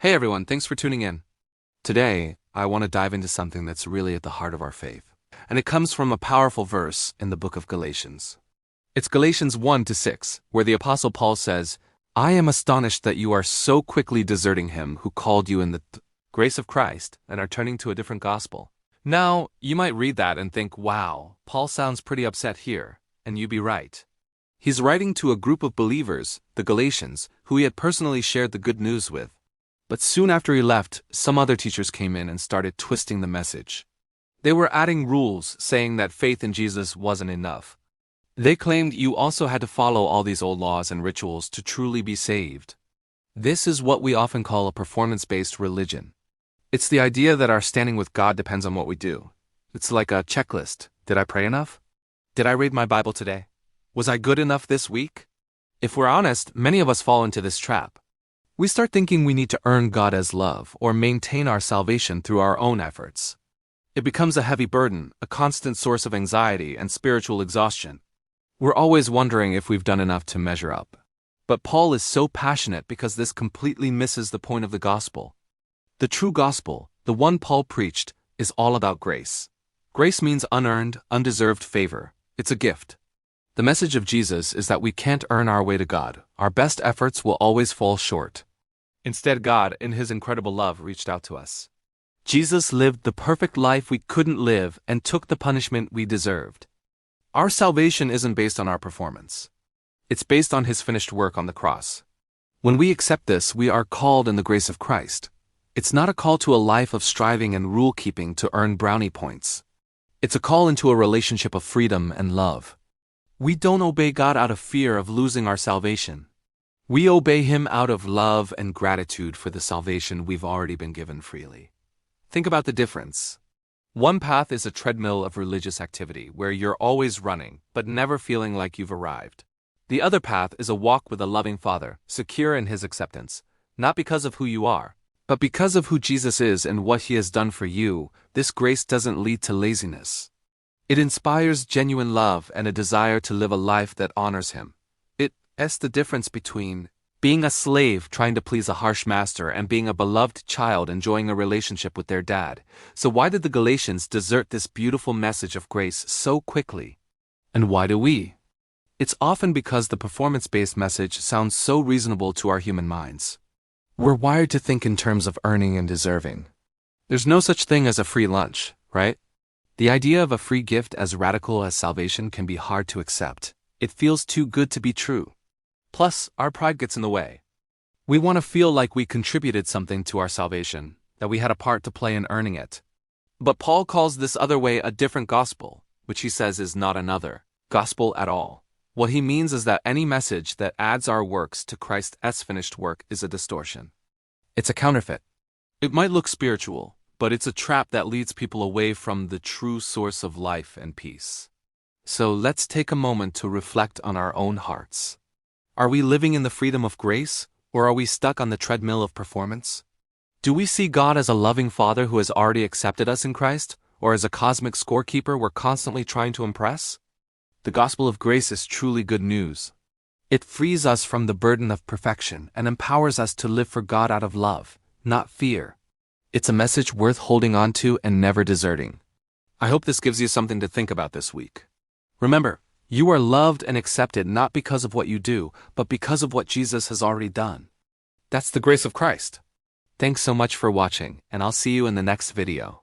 Hey everyone, thanks for tuning in. Today, I want to dive into something that's really at the heart of our faith. And it comes from a powerful verse in the book of Galatians. It's Galatians 1-6, where the Apostle Paul says, "I am astonished that you are so quickly deserting him who called you in the grace of Christ and are turning to a different gospel." Now, you might read that and think, wow, Paul sounds pretty upset here, and you'd be right. He's writing to a group of believers, the Galatians, who he had personally shared the good news with. But soon after he left, some other teachers came in and started twisting the message. They were adding rules, saying that faith in Jesus wasn't enough. They claimed you also had to follow all these old laws and rituals to truly be saved. This is what we often call a performance-based religion. It's the idea that our standing with God depends on what we do. It's like a checklist. Did I pray enough? Did I read my Bible today? Was I good enough this week? If we're honest, many of us fall into this trap. We start thinking we need to earn God's love or maintain our salvation through our own efforts. It becomes a heavy burden, a constant source of anxiety and spiritual exhaustion. We're always wondering if we've done enough to measure up. But Paul is so passionate because this completely misses the point of the gospel. The true gospel, the one Paul preached, is all about grace. Grace means unearned, undeserved favor. It's a gift. The message of Jesus is that we can't earn our way to God. Our best efforts will always fall short. Instead, God, in His incredible love, reached out to us. Jesus lived the perfect life we couldn't live and took the punishment we deserved. Our salvation isn't based on our performance. It's based on His finished work on the cross. When we accept this, we are called in the grace of Christ. It's not a call to a life of striving and rule-keeping to earn brownie points. It's a call into a relationship of freedom and love. We don't obey God out of fear of losing our salvation. We obey Him out of love and gratitude for the salvation we've already been given freely. Think about the difference. One path is a treadmill of religious activity where you're always running, but never feeling like you've arrived. The other path is a walk with a loving Father, secure in His acceptance, not because of who you are, but because of who Jesus is and what He has done for you. This grace doesn't lead to laziness. It inspires genuine love and a desire to live a life that honors Him. It's the difference between being a slave trying to please a harsh master and being a beloved child enjoying a relationship with their dad. So why did the Galatians desert this beautiful message of grace so quickly? And why do we? It's often because the performance-based message sounds so reasonable to our human minds. We're wired to think in terms of earning and deserving. There's no such thing as a free lunch, right? The idea of a free gift as radical as salvation can be hard to accept. It feels too good to be true. Plus, our pride gets in the way. We want to feel like we contributed something to our salvation, that we had a part to play in earning it. But Paul calls this other way a different gospel, which he says is not another gospel at all. What he means is that any message that adds our works to Christ's finished work is a distortion. It's a counterfeit. It might look spiritual, but it's a trap that leads people away from the true source of life and peace. So let's take a moment to reflect on our own hearts. Are we living in the freedom of grace, or are we stuck on the treadmill of performance? Do we see God as a loving Father who has already accepted us in Christ, or as a cosmic scorekeeper we're constantly trying to impress? The gospel of grace is truly good news. It frees us from the burden of perfection and empowers us to live for God out of love, not fear. It's a message worth holding on to and never deserting. I hope this gives you something to think about this week. Remember, you are loved and accepted not because of what you do, but because of what Jesus has already done. That's the grace of Christ. Thanks so much for watching, and I'll see you in the next video.